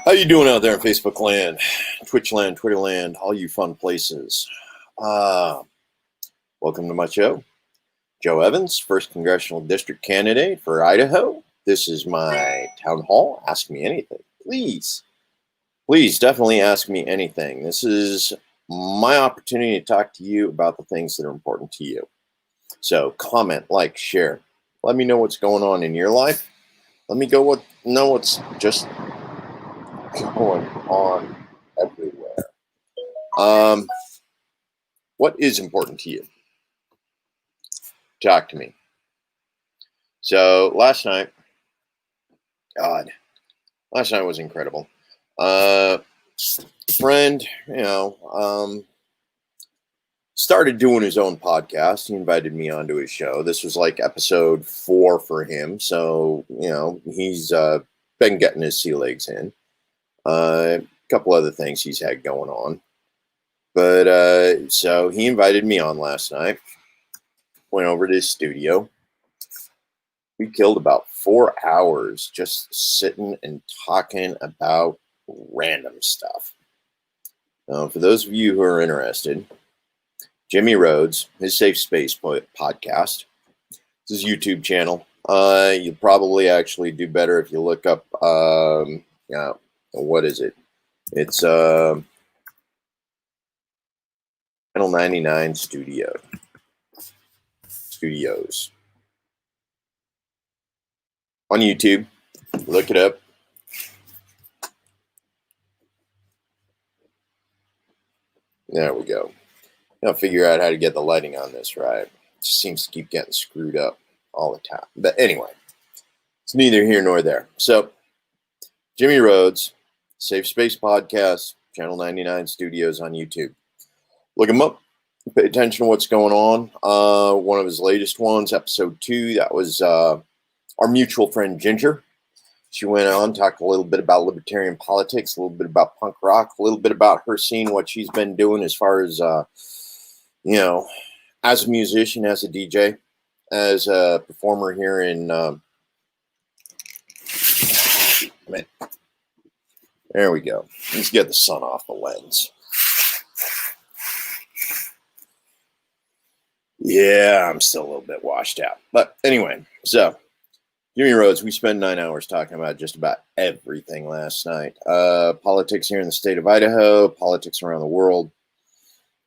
How you doing out there in Facebook land, Twitch land, Twitter land, all you fun places? Welcome to my show. Joe Evans, 1st Congressional District candidate for Idaho. This is my town hall. Ask me anything. Please definitely ask me anything. This is my opportunity to talk to you about the things that are important to you. So comment, like, share. Let me know what's going on in your life. Let me know what's just going on everywhere. What is important to you? Talk to me. So last night was incredible. Friend, started doing his own podcast. He invited me onto his show. This was like episode 4 for him. So, he's been getting his sea legs in. A couple other things he's had going on. But so he invited me on last night. Went over to his studio. We killed about 4 hours just sitting and talking about random stuff. Now, for those of you who are interested, Jimmy Rhodes, his Safe Space podcast, it's his YouTube channel. You'll probably actually do better if you look up, what is it? It's Channel 99 Studios. On YouTube, look it up. There we go. I'll figure out how to get the lighting on this right. It just seems to keep getting screwed up all the time. But anyway, it's neither here nor there. So, Jimmy Rhodes, Safe Space Podcast, Channel 99 Studios on YouTube. Look him up. Pay attention to what's going on. One of his latest ones, episode 2, that was our mutual friend Ginger. She went on, talked a little bit about libertarian politics, a little bit about punk rock, a little bit about her seeing what she's been doing as far as, as a musician, as a DJ, as a performer here in, there we go. Let's get the sun off the lens. Yeah, I'm still a little bit washed out. But anyway, so Jimmy Rhodes, we spent 9 hours talking about just about everything last night. Politics here in the state of Idaho, politics around the world.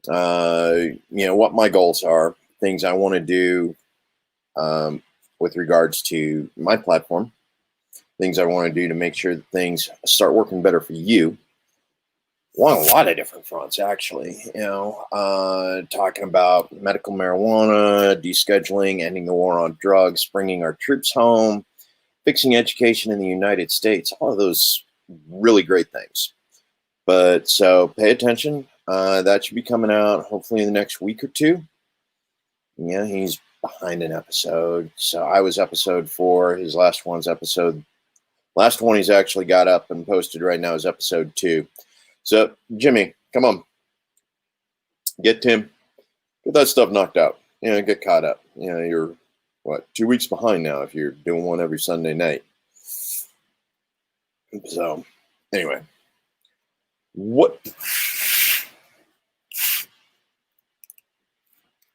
What my goals are, things I want to do with regards to my platform, things I want to do to make sure that things start working better for you. On a lot of different fronts, actually. Talking about medical marijuana, descheduling, ending the war on drugs, bringing our troops home, fixing education in the United States, all of those really great things. But so pay attention. That should be coming out hopefully in the next week or 2. Yeah, he's behind an episode. So I was episode 4. His last one he's actually got up and posted right now is episode 2. So, Jimmy, come on. Get Tim. Get that stuff knocked out. Get caught up. You're, 2 weeks behind now if you're doing one every Sunday night. So, anyway. What?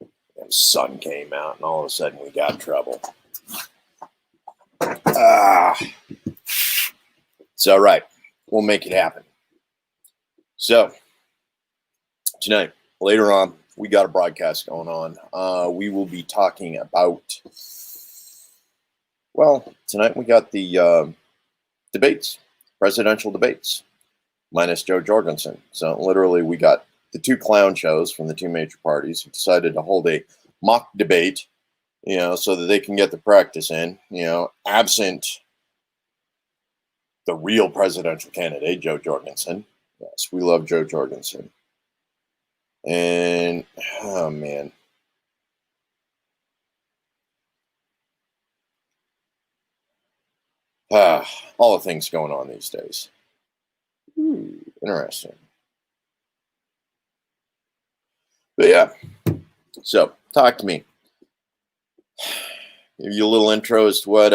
The sun came out and all of a sudden we got in trouble. It's all right. We'll make it happen. So, tonight, later on, we got a broadcast going on. We will be talking about, tonight we got the debates, presidential debates, minus Joe Jorgensen. So, literally, we got the 2 clown shows from the 2 major parties who decided to hold a mock debate, so that they can get the practice in, absent the real presidential candidate, Joe Jorgensen. Yes, we love Joe Jorgensen. And, oh, man. All the things going on these days. Interesting. But, yeah. So, talk to me. Give you a little intro as to what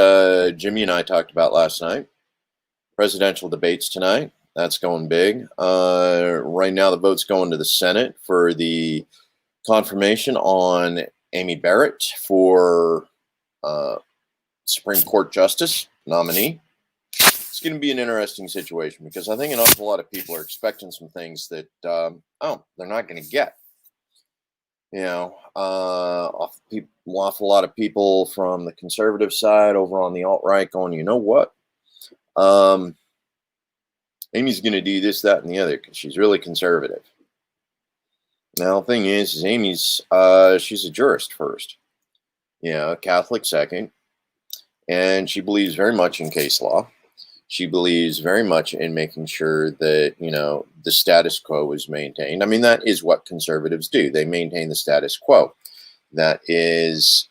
Jimmy and I talked about last night. Presidential debates tonight. That's going big. Right now, the vote's going to the Senate for the confirmation on Amy Barrett for uh, Supreme Court Justice nominee. It's going to be an interesting situation because I think an awful lot of people are expecting some things that, they're not going to get. Awful lot of people from the conservative side over on the alt-right going, you know what? Amy's going to do this, that, and the other because she's really conservative. Now, the thing is Amy's, she's a jurist first, Catholic second, and she believes very much in case law. She believes very much in making sure that, the status quo is maintained. I mean, that is what conservatives do. They maintain the status quo. That is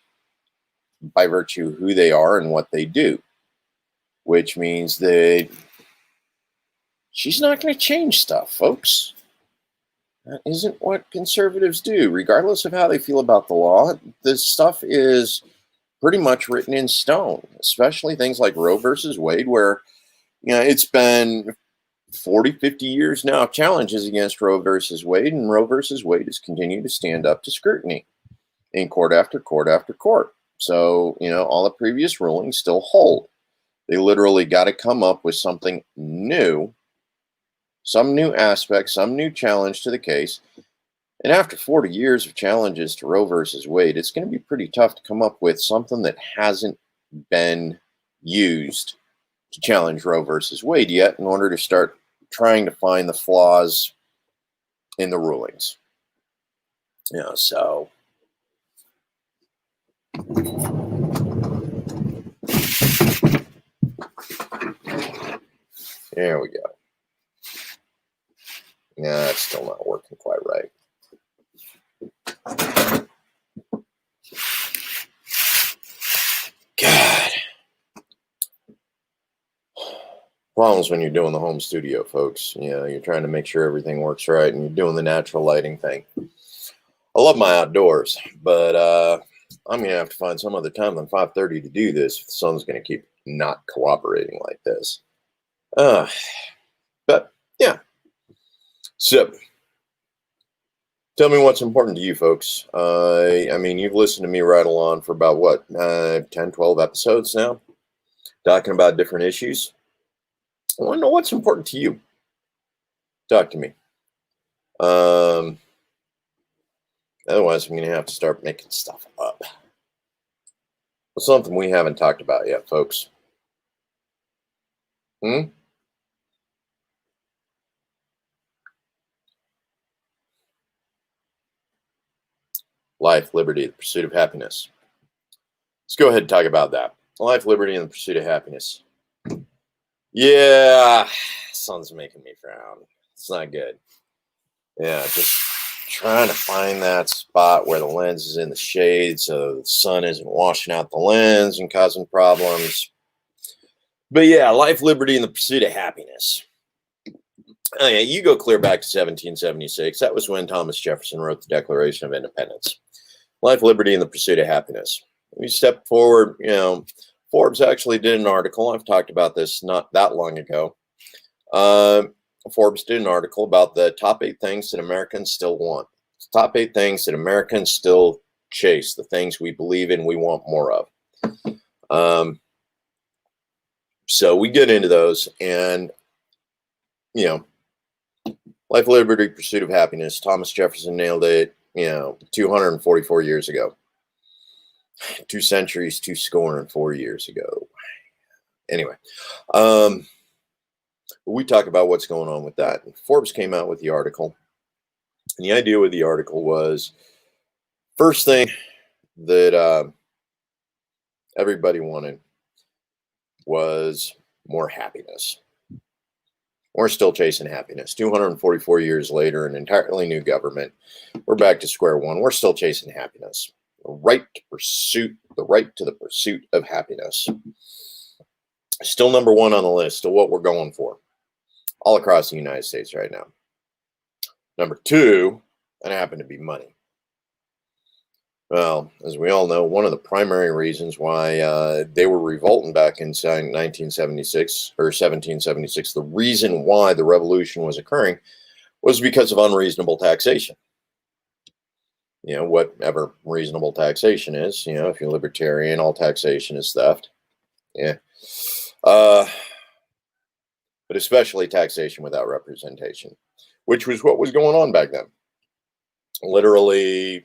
by virtue of who they are and what they do, which means that she's not going to change stuff, folks. That isn't what conservatives do. Regardless of how they feel about the law, this stuff is pretty much written in stone, especially things like Roe versus Wade, where it's been 40, 50 years now of challenges against Roe versus Wade, and Roe versus Wade has continued to stand up to scrutiny in court after court after court. So, all the previous rulings still hold. They literally got to come up with something new, some new aspect, some new challenge to the case. And after 40 years of challenges to Roe versus Wade, it's going to be pretty tough to come up with something that hasn't been used to challenge Roe versus Wade yet in order to start trying to find the flaws in the rulings. So there we go. Yeah, it's still not working quite right. God. Problems when you're doing the home studio, folks. You're trying to make sure everything works right and you're doing the natural lighting thing. I love my outdoors, but I'm going to have to find some other time than 5:30 to do this if the sun's going to keep not cooperating like this. But yeah. So tell me what's important to you, folks. You've listened to me rattle on for about, 10, 12 episodes now, talking about different issues. I want to know what's important to you. Talk to me. Otherwise, I'm going to have to start making stuff up. What's something we haven't talked about yet, folks? Life, liberty, the pursuit of happiness. Let's go ahead and talk about that. Life, liberty, and the pursuit of happiness. Yeah, sun's making me frown. It's not good. Yeah, just trying to find that spot where the lens is in the shade so the sun isn't washing out the lens and causing problems. But yeah, life, liberty, and the pursuit of happiness. Oh yeah, you go clear back to 1776. That was when Thomas Jefferson wrote the Declaration of Independence. Life, liberty, and the pursuit of happiness. We step forward, Forbes actually did an article. I've talked about this not that long ago. Forbes did an article about the top 8 things that Americans still want. Top 8 things that Americans still chase, the things we believe in, we want more of. So we get into those, and, life, liberty, pursuit of happiness. Thomas Jefferson nailed it, 244 years ago. 2 centuries, 204 years ago. Anyway, we talk about what's going on with that. Forbes came out with the article, and the idea with the article was, first thing that everybody wanted was more happiness. We're still chasing happiness. 244 years later, an entirely new government. We're back to square one. We're still chasing happiness. The right to the pursuit of happiness. Still number 1 on the list of what we're going for all across the United States right now. Number 2, that happened to be money. Well, as we all know, one of the primary reasons why they were revolting back in 1976 or 1776, the reason why the revolution was occurring was because of unreasonable taxation. Whatever reasonable taxation is, if you're libertarian, all taxation is theft. Yeah. Uh, but especially taxation without representation, which was what was going on back then. Literally,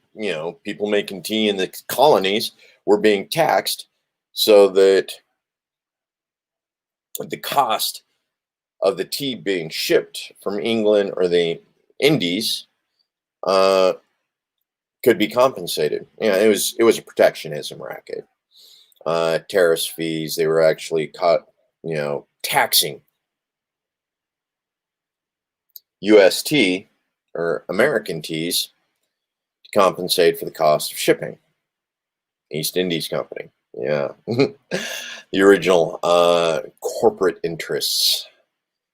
people making tea in the colonies were being taxed so that the cost of the tea being shipped from England or the Indies uh, could be compensated. It was a protectionism racket. Tariff fees, they were actually caught, taxing UST or American teas to compensate for the cost of shipping. East Indies Company. Yeah. The original corporate interests,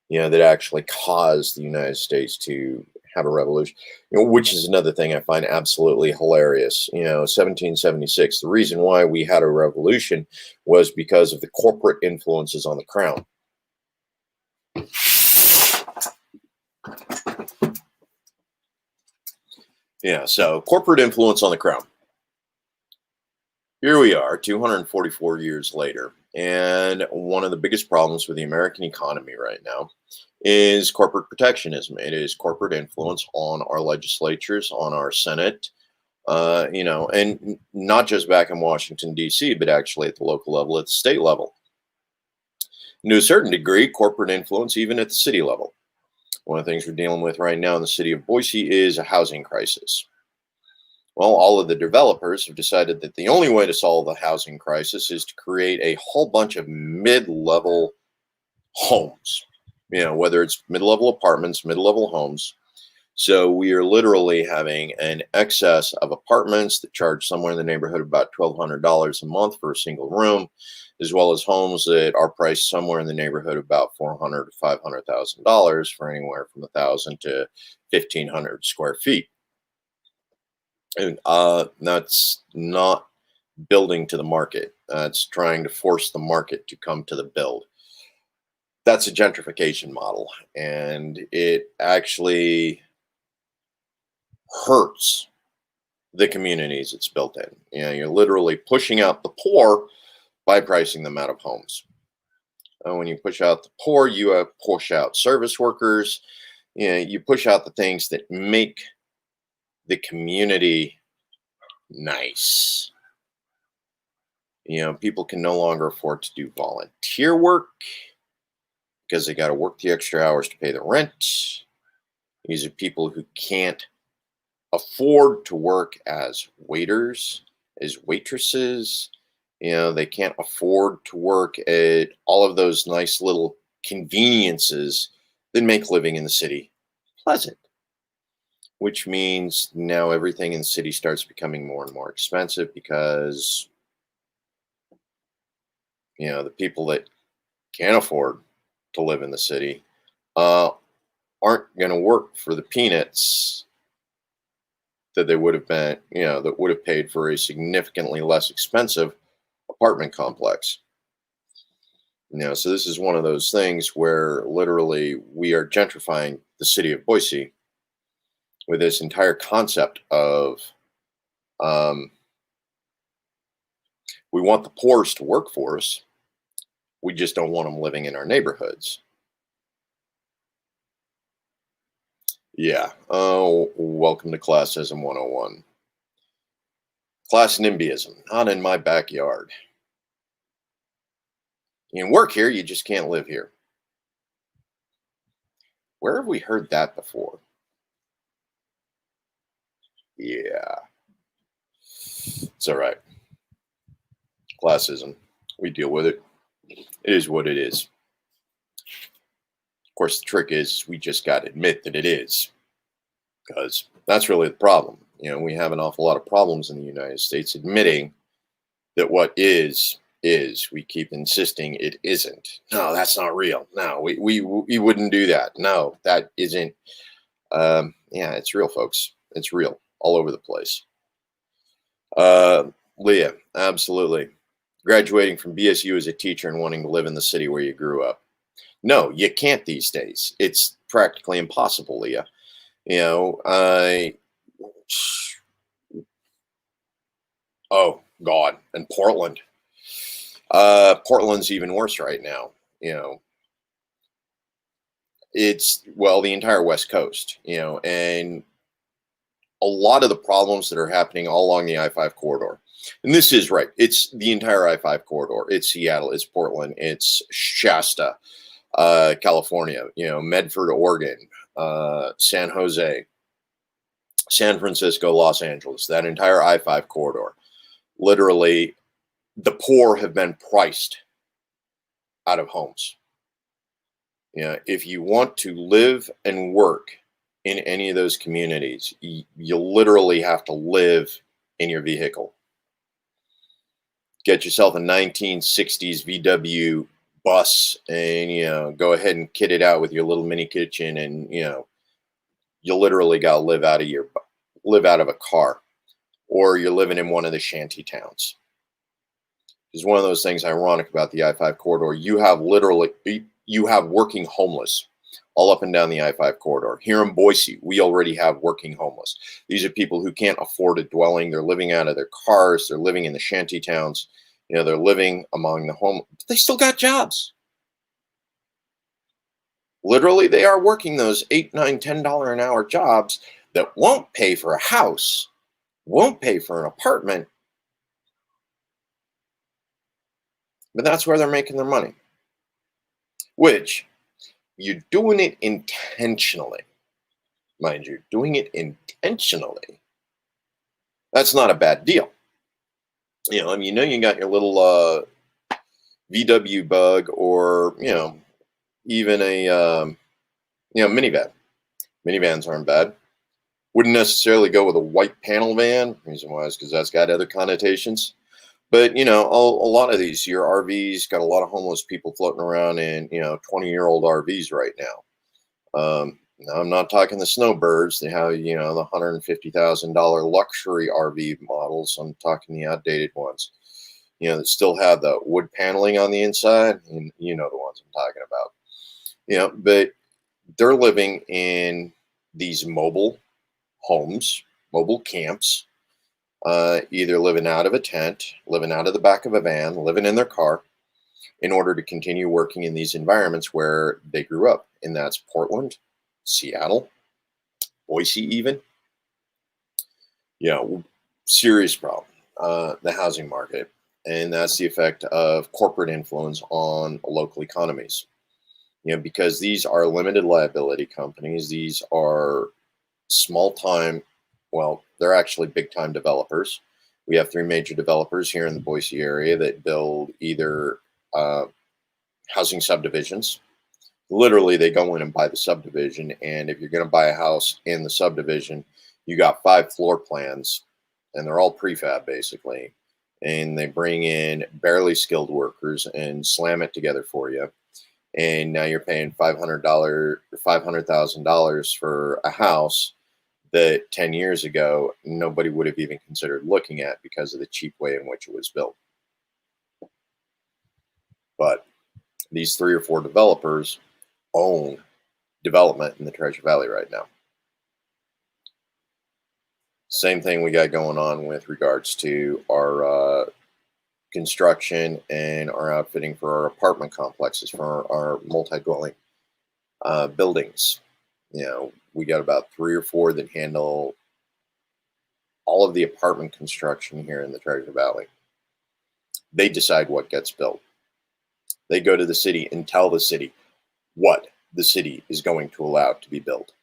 that actually caused the United States to have a revolution, which is another thing I find absolutely hilarious. 1776, the reason why we had a revolution was because of the corporate influences on the crown. Yeah, so corporate influence on the crown. Here we are, 244 years later, and one of the biggest problems with the American economy right now is corporate protectionism. It is corporate influence on our legislatures, on our Senate, and not just back in Washington, D.C., but actually at the local level, at the state level. And to a certain degree, corporate influence even at the city level. One of the things we're dealing with right now in the city of Boise is a housing crisis. Well, all of the developers have decided that the only way to solve the housing crisis is to create a whole bunch of mid-level homes, whether it's mid-level apartments, mid-level homes. So we are literally having an excess of apartments that charge somewhere in the neighborhood of about $1,200 a month for a single room, as well as homes that are priced somewhere in the neighborhood of about $400,000 to $500,000 for anywhere from 1,000 to 1,500 square feet. And that's not building to the market. It's trying to force the market to come to the build. That's a gentrification model, and it actually hurts the communities it's built in. You're literally pushing out the poor by pricing them out of homes. When you push out the poor, you push out service workers. You push out the things that make the community nice. People can no longer afford to do volunteer work because they got to work the extra hours to pay the rent. These are people who can't afford to work as waiters, as waitresses. They can't afford to work at all of those nice little conveniences that make living in the city pleasant, which means now everything in the city starts becoming more and more expensive because, the people that can't afford to live in the city aren't going to work for the peanuts that they would have been, that would have paid for a significantly less expensive apartment complex. So this is one of those things where literally we are gentrifying the city of Boise with this entire concept of we want the poorest to work for us. We just don't want them living in our neighborhoods. Yeah. Oh, welcome to Classism 101. Class NIMBYism, not in my backyard. You can work here, you just can't live here. Where have we heard that before? Yeah. It's all right. Classism. We deal with it. It is what it is. Of course, the trick is we just got to admit that it is. Because that's really the problem. We have an awful lot of problems in the United States admitting that what is. We keep insisting it isn't. No, that's not real. No, we wouldn't do that. No, that isn't. Yeah, it's real, folks. It's real all over the place. Leah, absolutely. Graduating from BSU as a teacher and wanting to live in the city where you grew up. No, you can't these days. It's practically impossible, Leah. You know, oh God, and Portland. Portland's even worse right now. You know, it's well the entire West Coast. You know, and a lot of the problems that are happening all along the I-5 corridor. And this is right. It's the entire I-5 corridor. It's Seattle. It's Portland. It's Shasta, California. You know, Medford, Oregon, San Jose, San Francisco, Los Angeles. That entire I-5 corridor. Literally, the poor have been priced out of homes. You know, if you want to live and work in any of those communities, you literally have to live in your vehicle. Get yourself a 1960s VW bus and, you know, go ahead and kit it out with your little mini kitchen. And, you know, you literally got to live out of a car, or you're living in one of the shanty towns. It's one of those things ironic about the I-5 corridor. You have working homeless all up and down the I-5 corridor. Here in Boise, we already have working homeless. These are people who can't afford a dwelling. They're living out of their cars. They're living in the shanty towns. You know, they're living among the home. They still got jobs. Literally, they are working those $8, $9, $10 an hour jobs that won't pay for a house, won't pay for an apartment, but that's where they're making their money. Which, you're doing it intentionally. Mind you, doing it intentionally. That's not a bad deal. You know, I mean, you got your little VW Bug, or, you know, even a, minivan. Minivans aren't bad. Wouldn't necessarily go with a white panel van. Reason why is because that's got other connotations. But, you know, a lot of these, your RVs, got a lot of homeless people floating around in, you know, 20-year-old RVs right now. Now, I'm not talking the snowbirds. They have, you know, the $150,000 luxury RV models. I'm talking the outdated ones, you know, that still have the wood paneling on the inside. And you know the ones I'm talking about. You know, but they're living in these mobile homes, mobile camps, either living out of a tent, living out of the back of a van, living in their car, in order to continue working in these environments where they grew up. And that's Portland, Seattle, Boise even. You know, serious problem, the housing market. And that's the effect of corporate influence on local economies. You know, because these are limited liability companies. These are small time, well, they're actually big time developers. We have 3 major developers here in the Boise area that build either housing subdivisions. Literally, they go in and buy the subdivision. And if you're going to buy a house in the subdivision, you got 5 floor plans, and they're all prefab basically. And they bring in barely skilled workers and slam it together for you. And now you're paying $500,000 for a house that 10 years ago nobody would have even considered looking at because of the cheap way in which it was built. But these 3 or 4 developers own development in the Treasure Valley right now. Same thing we got going on with regards to our construction and our outfitting for our apartment complexes, for our multi-dwelling buildings. You know, we got about 3 or 4 that handle all of the apartment construction here in the Treasure Valley. They decide what gets built. They go to the city and tell the city what the city is going to allow to be built.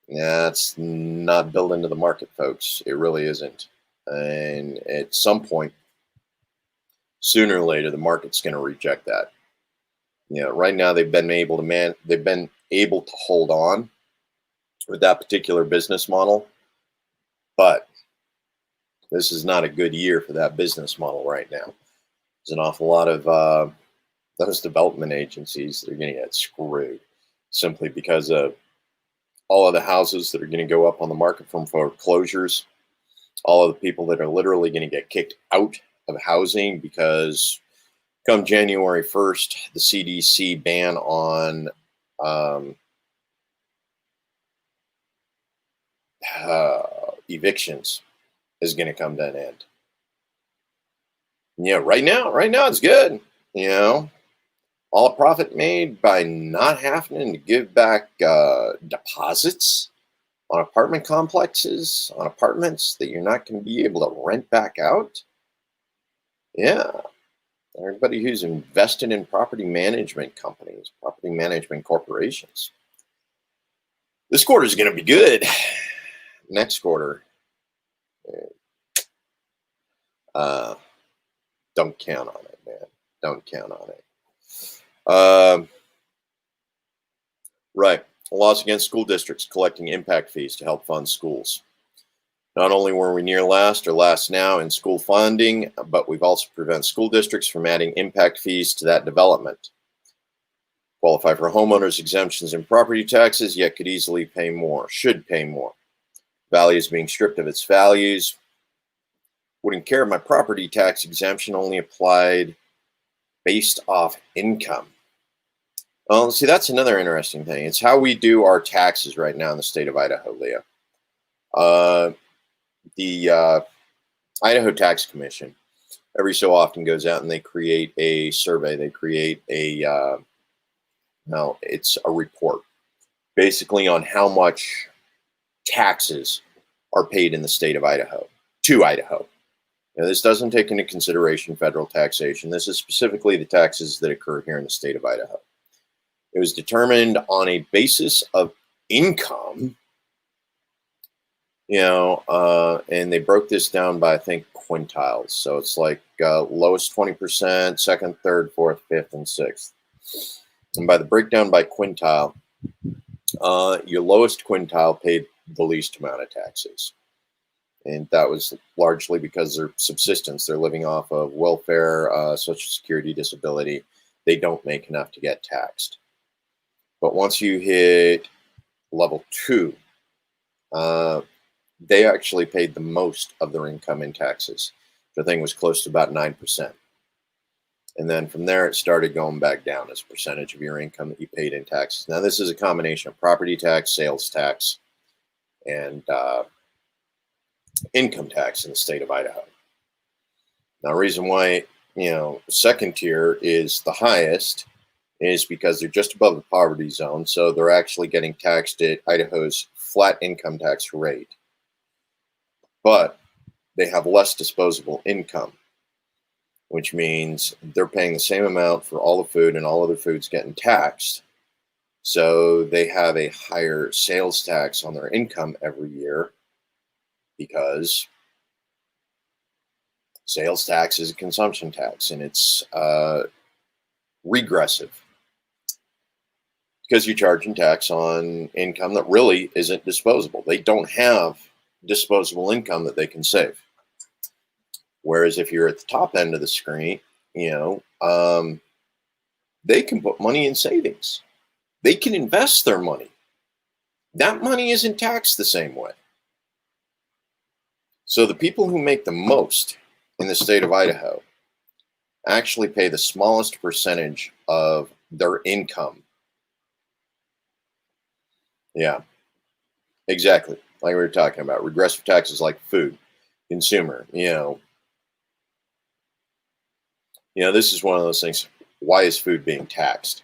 That's not built into the market, folks. It really isn't. And at some point, sooner or later, the market's going to reject that. You know, right now they've been able to hold on with that particular business model, but this is not a good year for that business model right now. There's an awful lot of those development agencies that are going to get screwed simply because of all of the houses that are going to go up on the market from foreclosures. all of the people that are literally going to get kicked out of housing because come January 1st, the CDC ban on evictions is going to come to an end. Yeah, right now it's good. You know, all the profit made by not having to give back deposits on apartment complexes, on apartments that you're not going to be able to rent back out. Yeah, everybody who's invested in property management companies, property management corporations. This quarter is going to be good. Next quarter, don't count on it, man. Don't count on it. Right. Laws against school districts collecting impact fees to help fund schools. Not only were we near last or last now in school funding, but we've also prevented school districts from adding impact fees to that development. Qualify for homeowners exemptions and property taxes, yet could easily pay more, should pay more. Value is being stripped of its values. Wouldn't care if my property tax exemption only applied based off income. Well, see, that's another interesting thing. It's how we do our taxes right now in the state of Idaho, Leah. The Idaho Tax Commission every so often goes out and they create a survey. They create a, it's a report basically on how much taxes are paid in the state of Idaho to Idaho. Now, this doesn't take into consideration federal taxation. This is specifically the taxes that occur here in the state of Idaho. It was determined on a basis of income, and they broke this down by, I think, quintiles. So it's like lowest 20%, second, third, fourth, fifth, and sixth. And by the breakdown by quintile, your lowest quintile paid the least amount of taxes. And that was largely because their subsistence, they're living off of welfare, Social Security, disability. They don't make enough to get taxed. But once you hit level 2, they actually paid the most of their income in taxes. The thing was close to about 9%. And then from there, it started going back down as a percentage of your income that you paid in taxes. Now, this is a combination of property tax, sales tax, and income tax in the state of Idaho. Now, the reason why, second tier is the highest is because they're just above the poverty zone. So they're actually getting taxed at Idaho's flat income tax rate. But they have less disposable income, which means they're paying the same amount for all the food and all other food's getting taxed. So they have a higher sales tax on their income every year because sales tax is a consumption tax and it's regressive because you're charging tax on income that really isn't disposable. They don't have disposable income that they can save. Whereas if you're at the top end of the screen, they can put money in savings. They can invest their money. That money isn't taxed the same way. So the people who make the most in the state of Idaho actually pay the smallest percentage of their income. Yeah, exactly. Like we were talking about, regressive taxes like food, consumer, this is one of those things. Why is food being taxed?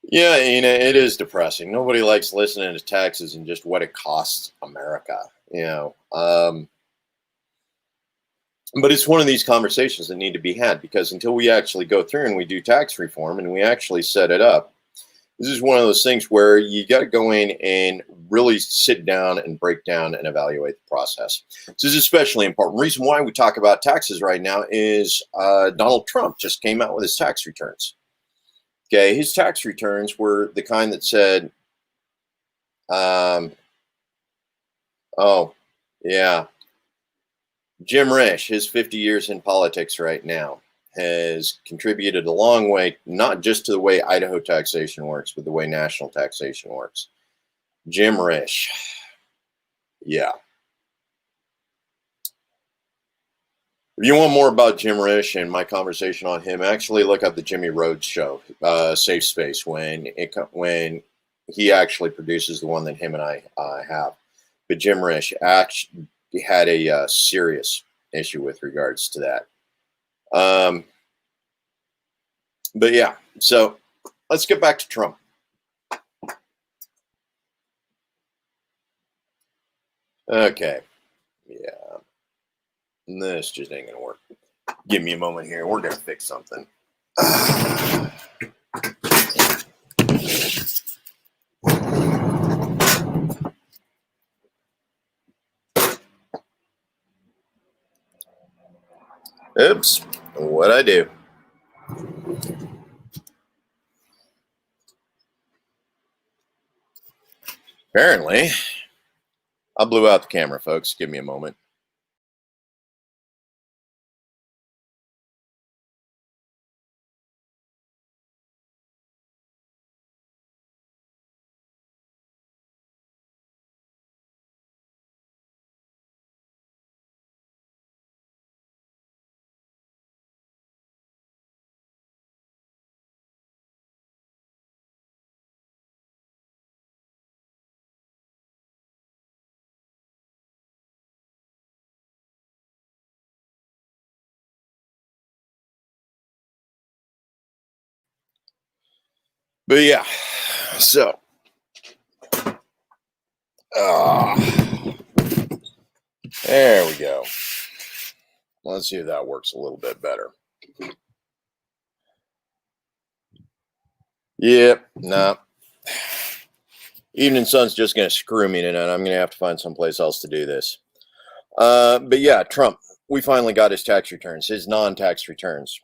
Yeah, it is depressing. Nobody likes listening to taxes and just what it costs America, But it's one of these conversations that need to be had because until we actually go through and we do tax reform and we actually set it up, this is one of those things where you got to go in and really sit down and break down and evaluate the process. This is especially important. The reason why we talk about taxes right now is Donald Trump just came out with his tax returns. Okay, his tax returns were the kind that said, oh, yeah, Jim Risch, his 50 years in politics right now, has contributed a long way, not just to the way Idaho taxation works, but the way national taxation works. Jim Risch. Yeah. If you want more about Jim Risch and my conversation on him, actually look up the Jimmy Rhodes show, Safe Space, when he actually produces the one that him and I have. But Jim Risch actually had a serious issue with regards to that. But yeah, so let's get back to Trump. Okay. Yeah. This just ain't going to work. Give me a moment here. We're going to fix something. Oops. What'd I do? Apparently, I blew out the camera, folks. Give me a moment. But yeah, so there we go. Let's see if that works a little bit better. Yep, nah. Evening Sun's just going to screw me tonight. I'm going to have to find someplace else to do this. But yeah, Trump, we finally got his tax returns, his non-tax returns.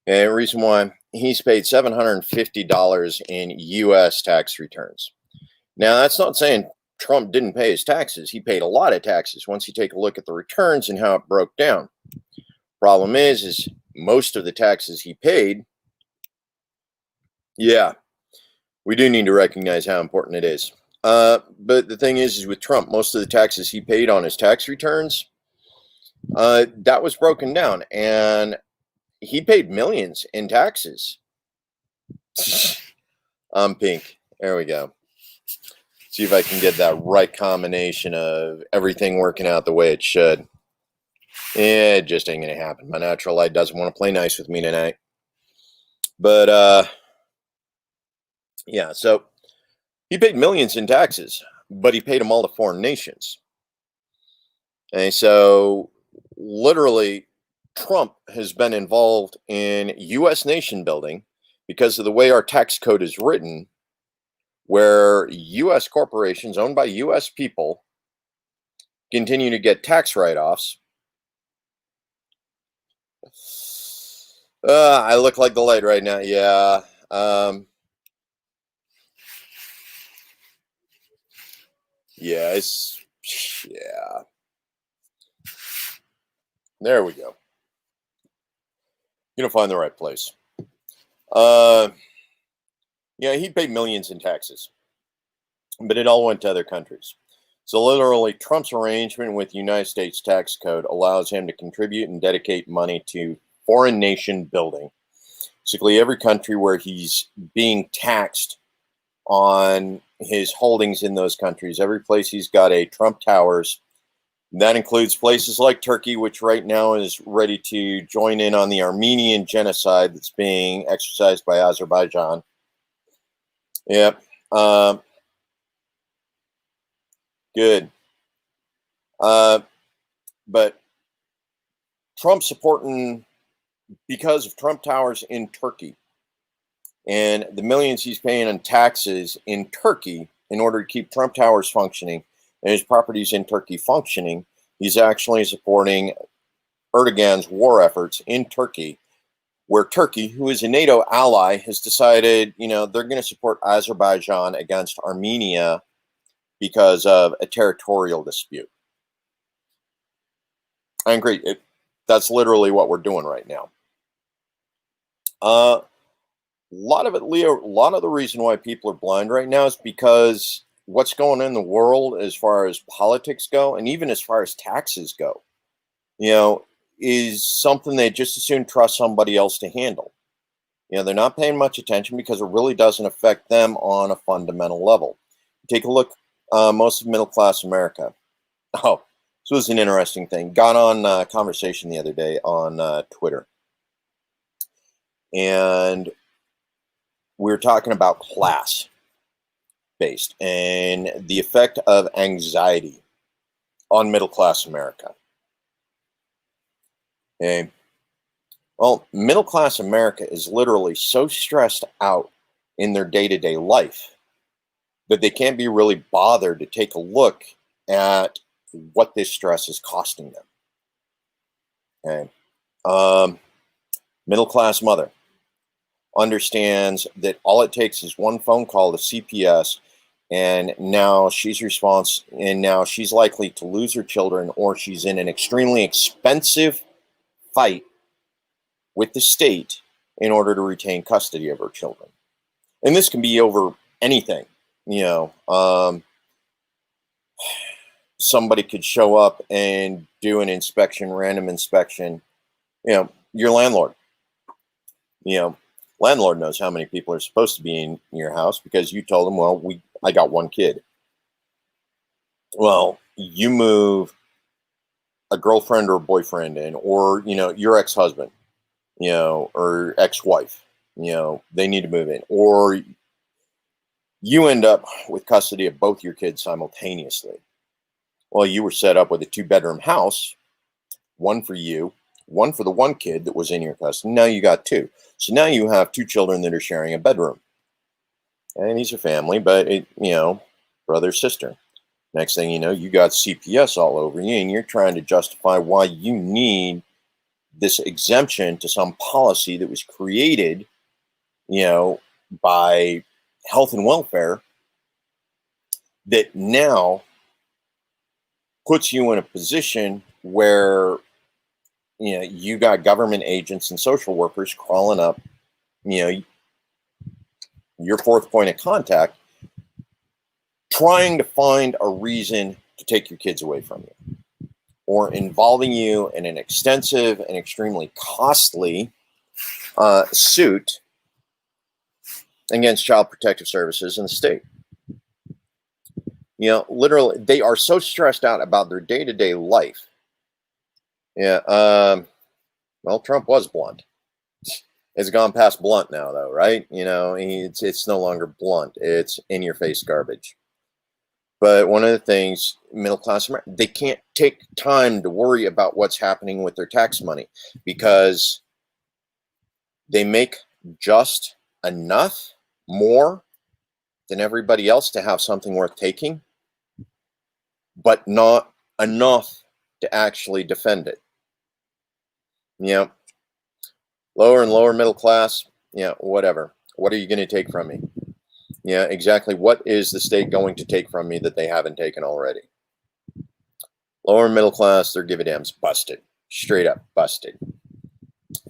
And the reason why, he's paid $750 in U.S. tax returns. Now, that's not saying Trump didn't pay his taxes. He paid a lot of taxes once you take a look at the returns and how it broke down. Problem is most of the taxes he paid, yeah, we do need to recognize how important it is. But the thing is with Trump, most of the taxes he paid on his tax returns, that was broken down, and he paid millions in taxes. I'm pink. There we go. See if I can get that right combination of everything working out the way it should. It just ain't going to happen. My natural light doesn't want to play nice with me tonight. But, yeah, so he paid millions in taxes, but he paid them all to foreign nations. And so, literally, Trump has been involved in U.S. nation building because of the way our tax code is written, where U.S. corporations owned by U.S. people continue to get tax write-offs. I look like the light right now. Yeah. Yeah. Yeah. There we go. You're gonna find the right place. Yeah, he paid millions in taxes, but it all went to other countries. So literally, Trump's arrangement with the United States tax code allows him to contribute and dedicate money to foreign nation building. Basically, every country where he's being taxed on his holdings in those countries, every place he's got a Trump Towers. That includes places like Turkey, which right now is ready to join in on the Armenian genocide that's being exercised by Azerbaijan. Yep. Good. But Trump supporting, because of Trump Towers in Turkey and the millions he's paying on taxes in Turkey in order to keep Trump Towers functioning and his properties in Turkey functioning, he's actually supporting Erdogan's war efforts in Turkey, where Turkey, who is a NATO ally, has decided, they're going to support Azerbaijan against Armenia because of a territorial dispute. I agree. That's literally what we're doing right now. A lot of it, Leo, a lot of the reason why people are blind right now is because what's going on in the world as far as politics go, and even as far as taxes go, you know, is something they just as soon trust somebody else to handle. You know, they're not paying much attention because it really doesn't affect them on a fundamental level. Take a look, most of middle class America. Oh, this was an interesting thing. Got on a conversation the other day on Twitter, and we were talking about class based and the effect of anxiety on middle class America. Okay. Well, middle class America is literally so stressed out in their day to day life that they can't be really bothered to take a look at what this stress is costing them. Okay. Middle class mother understands that all it takes is one phone call to CPS, and now she's likely to lose her children, or she's in an extremely expensive fight with the state in order to retain custody of her children. And this can be over anything. You know, somebody could show up and do an inspection, random inspection. You know, your landlord. You know, landlord knows how many people are supposed to be in your house because you told them, well, I got one kid. Well, you move a girlfriend or a boyfriend in, or, you know, your ex-husband, you know, or ex-wife, you know, they need to move in, or you end up with custody of both your kids simultaneously. Well, you were set up with a 2-bedroom house, one for you, one for the one kid that was in your custody. Now you got 2. So now you have 2 children that are sharing a bedroom. And these are family, but, you know, brother, sister. Next thing you know, you got CPS all over you, and you're trying to justify why you need this exemption to some policy that was created, you know, by health and welfare, that now puts you in a position where, you know, you got government agents and social workers crawling up, you know, your fourth point of contact, trying to find a reason to take your kids away from you, or involving you in an extensive and extremely costly suit against Child Protective Services in the state. You know, literally, they are so stressed out about their day-to-day life. Yeah. Well, Trump was blunt. It's gone past blunt now, though, right? You know, it's no longer blunt. It's in-your-face garbage. But one of the things, middle class America, they can't take time to worry about what's happening with their tax money because they make just enough more than everybody else to have something worth taking, but not enough to actually defend it. You know, lower and lower middle class, yeah, whatever. What are you going to take from me? Yeah, exactly. What is the state going to take from me that they haven't taken already? Lower middle class, their give a damn's busted. Straight up busted.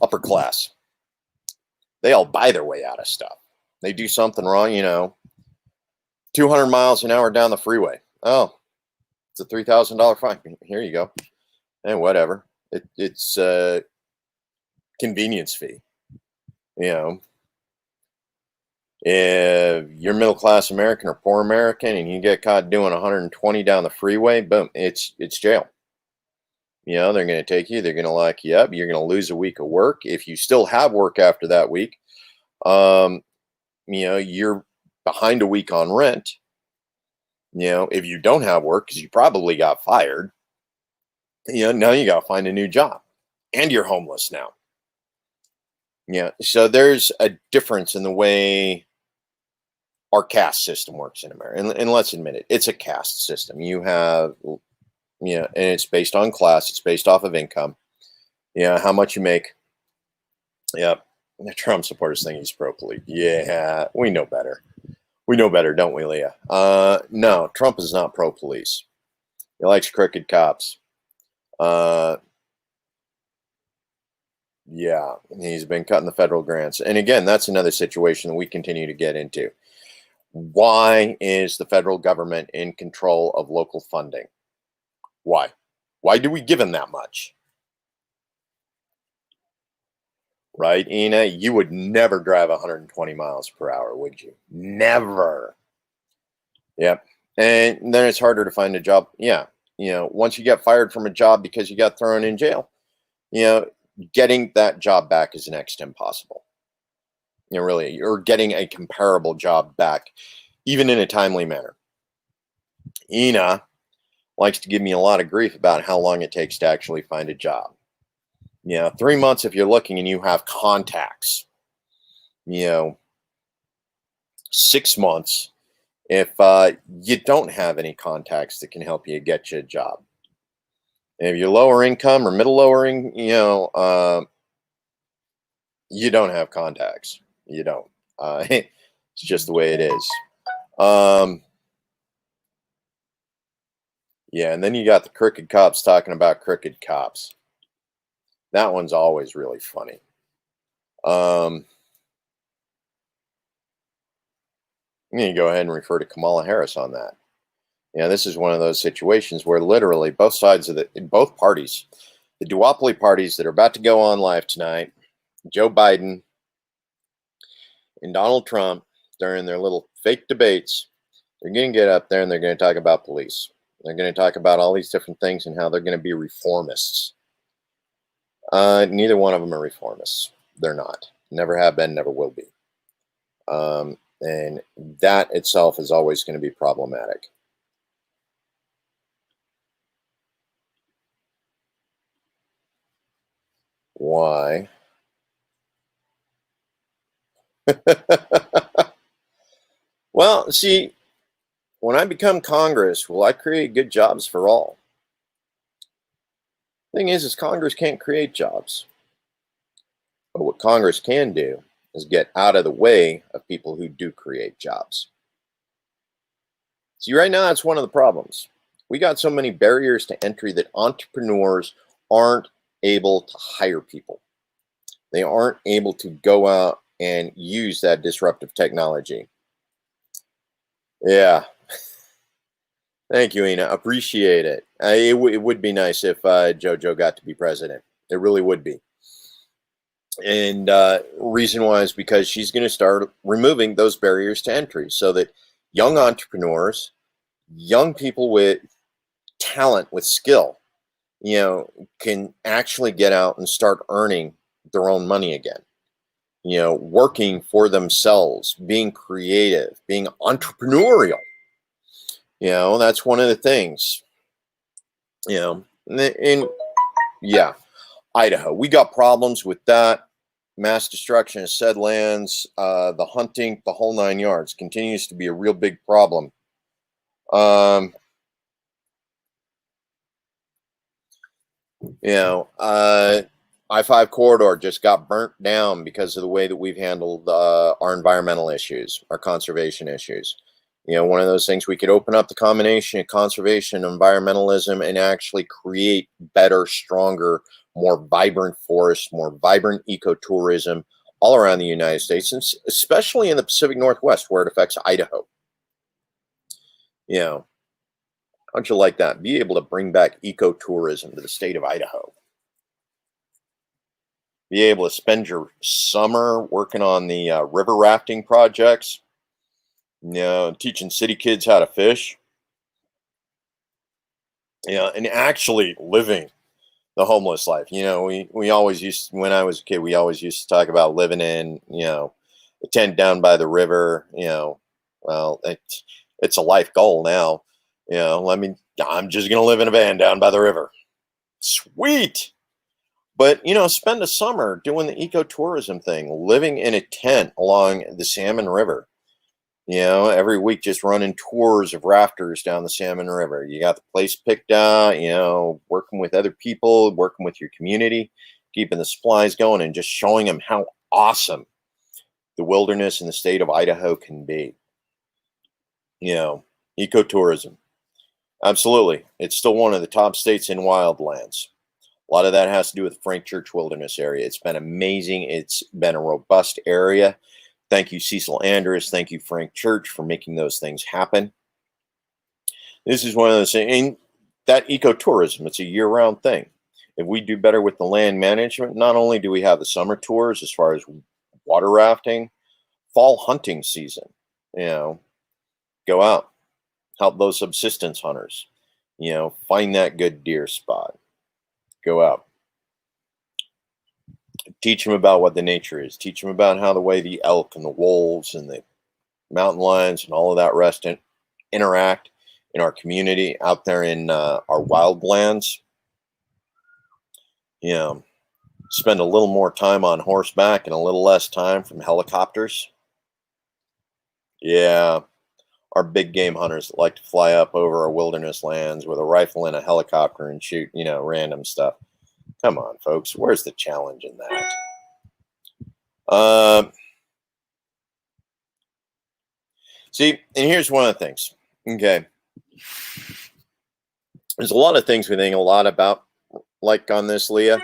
Upper class, they all buy their way out of stuff. They do something wrong, you know, 200 miles an hour down the freeway. Oh, it's a $3,000 fine. Here you go. And whatever. It's a convenience fee. You know, if you're middle class American or poor American and you get caught doing 120 down the freeway, boom, it's jail. You know, they're going to take you. They're going to lock you up. You're going to lose a week of work. If you still have work after that week, you know, you're behind a week on rent. You know, if you don't have work because you probably got fired, you know, now you got to find a new job, and you're homeless now. Yeah. So there's a difference in the way our caste system works in America. And let's admit it, it's a caste system. You have, you know, and it's based on class. It's based off of income. Yeah. How much you make. Yep. The Trump supporters think he's pro-police. Yeah. We know better. We know better, don't we, Leah? No, Trump is not pro-police. He likes crooked cops. Yeah, he's been cutting the federal grants. And again, that's another situation that we continue to get into. Why is the federal government in control of local funding? Why? Why do we give them that much? Right, Ina? You would never drive 120 miles per hour, would you? Never. Yep. And then it's harder to find a job. Yeah. Once you get fired from a job because you got thrown in jail, you know, getting that job back is next to impossible. Really, or getting a comparable job back, even in a timely manner. Ina likes to give me a lot of grief about how long it takes to actually find a job. 3 months if you're looking and you have contacts. You know, 6 months if you don't have any contacts that can help you get you a job. And if you're lower income or middle lowering, you don't have contacts. You don't. It's just the way it is. Yeah, and then you got the crooked cops talking about crooked cops. That one's always really funny. You go ahead and refer to Kamala Harris on that. This is one of those situations where literally both sides of both parties, the duopoly parties that are about to go on live tonight, Joe Biden and Donald Trump, during their little fake debates, they're going to get up there and they're going to talk about police. They're going to talk about all these different things and how they're going to be reformists. Neither one of them are reformists. They're not. Never have been, never will be. And that itself is always going to be problematic. Why? Well, see, when I become Congress, will I create good jobs for all? Thing is Congress can't create jobs. But what Congress can do is get out of the way of people who do create jobs. See, right now, that's one of the problems. We got so many barriers to entry that entrepreneurs aren't able to hire people. They aren't able to go out and use that disruptive technology. Yeah. Thank you, Ina. Appreciate it. It would be nice if JoJo got to be president. It really would be. And reason why is because she's going to start removing those barriers to entry so that young entrepreneurs, young people with talent, with skill, can actually get out and start earning their own money again. Working for themselves, being creative, being entrepreneurial. That's one of the things. And yeah, Idaho, we got problems with that. Mass destruction of said lands, the hunting, the whole 9 yards continues to be a real big problem. I-5 corridor just got burnt down because of the way that we've handled our environmental issues, our conservation issues. One of those things, we could open up the combination of conservation, environmentalism, and actually create better, stronger, more vibrant forests, more vibrant ecotourism all around the United States, and especially in the Pacific Northwest where it affects Idaho. How'd you like that? Be able to bring back ecotourism to the state of Idaho. Be able to spend your summer working on the river rafting projects, teaching city kids how to fish, and actually living the homeless life. We always used, when I was a kid, we always used to talk about living in, a tent down by the river. Well, it's a life goal now. I'm just going to live in a van down by the river. Sweet. But, spend a summer doing the ecotourism thing, living in a tent along the Salmon River. Every week just running tours of rafters down the Salmon River. You got the place picked out, working with other people, working with your community, keeping the supplies going, and just showing them how awesome the wilderness in the state of Idaho can be. Ecotourism. Absolutely. It's still one of the top states in wildlands. A lot of that has to do with the Frank Church Wilderness area. It's been amazing. It's been a robust area. Thank you, Cecil Andrus. Thank you, Frank Church, for making those things happen. This is one of those things. And that ecotourism, it's a year-round thing. If we do better with the land management, not only do we have the summer tours as far as water rafting, fall hunting season, go out, help those subsistence hunters, find that good deer spot, go out, teach them about what the nature is, teach them about how the way the elk and the wolves and the mountain lions and all of that rest interact in our community out there in our wildlands. Spend a little more time on horseback and a little less time from helicopters. Yeah, our big game hunters that like to fly up over our wilderness lands with a rifle and a helicopter and shoot, random stuff. Come on, folks. Where's the challenge in that? See, and here's one of the things. Okay. There's a lot of things we think a lot about, like on this, Leah.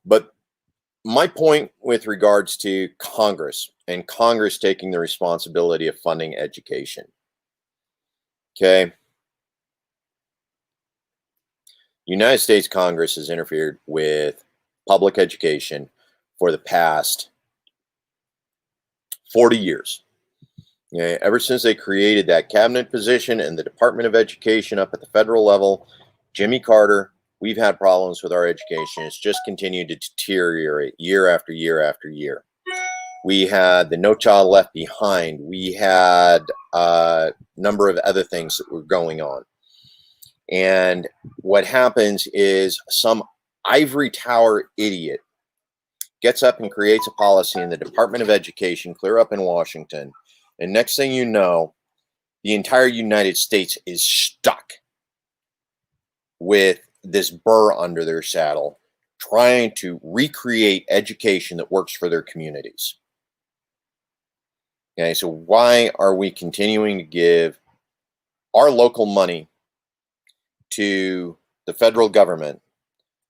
But my point with regards to Congress and Congress taking the responsibility of funding education. Okay. United States Congress has interfered with public education for the past 40 years. Okay, ever since they created that cabinet position and the Department of Education up at the federal level, Jimmy Carter, we've had problems with our education. It's just continued to deteriorate year after year after year. We had the No Child Left Behind. We had a number of other things that were going on. And what happens is some ivory tower idiot gets up and creates a policy in the Department of Education, clear up in Washington. And next thing you know, the entire United States is stuck with this burr under their saddle, trying to recreate education that works for their communities. Okay, so why are we continuing to give our local money to the federal government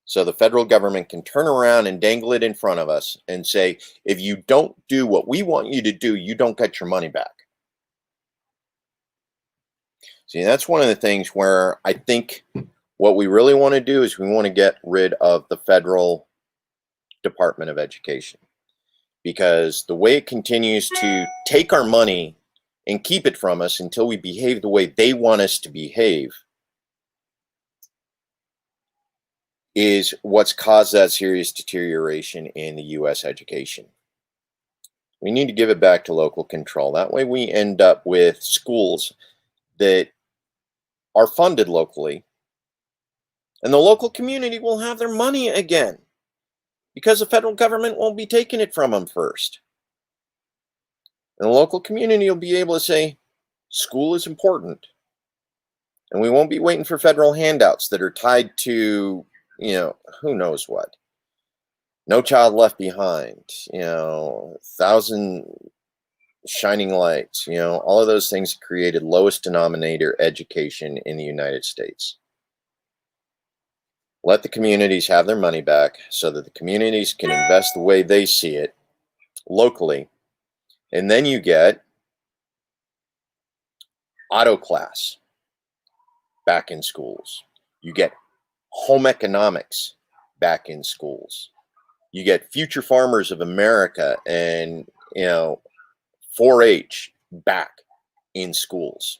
so the federal government can turn around and dangle it in front of us and say, if you don't do what we want you to do, you don't get your money back? See, that's one of the things where I think what we really want to do is we want to get rid of the federal Department of Education, because the way it continues to take our money and keep it from us until we behave the way they want us to behave is what's caused that serious deterioration in the U.S. education. We need to give it back to local control. That way we end up with schools that are funded locally, and the local community will have their money again because the federal government won't be taking it from them first. And the local community will be able to say, school is important. And we won't be waiting for federal handouts that are tied to, who knows what. No Child Left Behind, 1,000 shining lights, all of those things created lowest denominator education in the United States. Let the communities have their money back so that the communities can invest the way they see it locally. And then you get auto class back in schools. You get home economics back in schools. You get Future Farmers of America and, 4-H back in schools.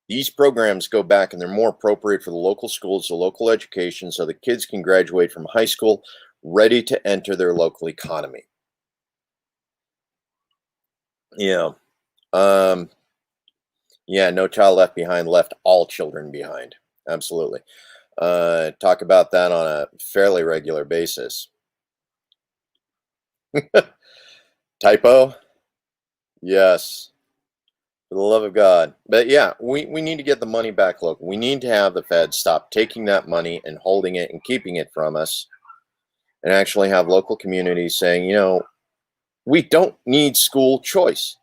These programs go back and they're more appropriate for the local schools, the local education, so the kids can graduate from high school ready to enter their local economy. No Child Left Behind left all children behind. Absolutely. Talk about that on a fairly regular basis. Typo? Yes. For the love of God. But yeah, we need to get the money back local. We need to have the Fed stop taking that money and holding it and keeping it from us, and actually have local communities saying, we don't need school choice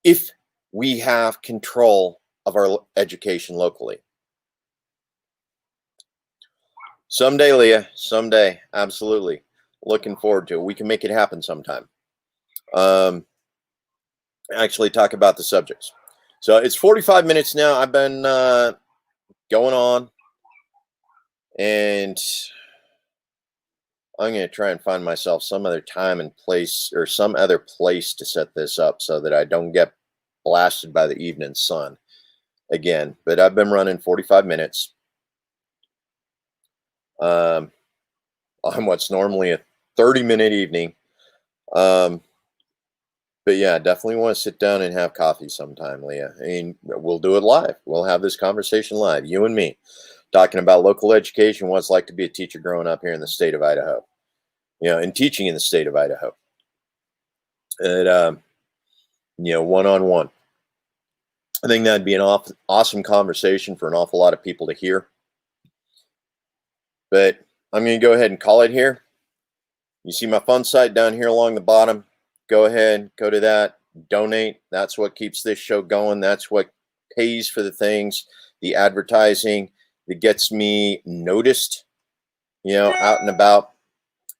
if we have control of our education locally. Someday, Leah, someday. Absolutely. Looking forward to it. We can make it happen sometime. actually talk about the subjects. So it's 45 minutes now. I've been going on, and I'm going to try and find myself some other time and place, or some other place to set this up so that I don't get blasted by the evening sun again. But I've been running 45 minutes on what's normally a 30-minute evening. But yeah, definitely want to sit down and have coffee sometime, Leah. I mean, we'll do it live. We'll have this conversation live, you and me, talking about local education, what it's like to be a teacher growing up here in the state of Idaho, and teaching in the state of Idaho. And, one-on-one. I think that'd be an awesome conversation for an awful lot of people to hear. But I'm going to go ahead and call it here. You see my fun site down here along the bottom. Go ahead, go to that, donate. That's what keeps this show going. That's what pays for the things, the advertising that gets me noticed, out and about.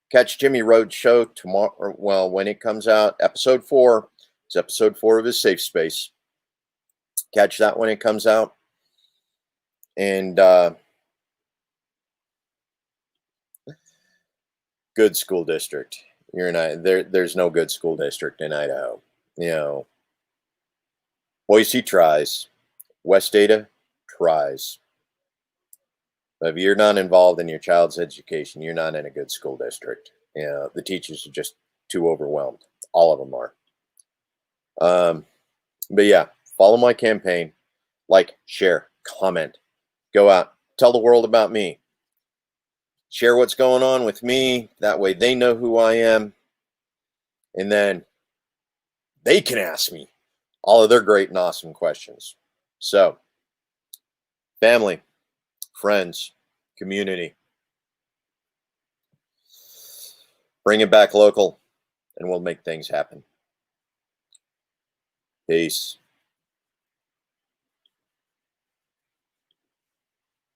Catch Jimmy Rhodes' show tomorrow. Well, when it comes out, episode 4. It's episode 4 of his Safe Space. Catch that when it comes out. And good school district. You're not there. There's no good school district in Idaho. Boise tries. West Ada tries. But if you're not involved in your child's education, you're not in a good school district. The teachers are just too overwhelmed. All of them are. But yeah, follow my campaign. Like, share, comment. Go out. Tell the world about me. Share what's going on with me. That way they know who I am. And then they can ask me all of their great and awesome questions. So, family, friends, community, bring it back local, and we'll make things happen. Peace.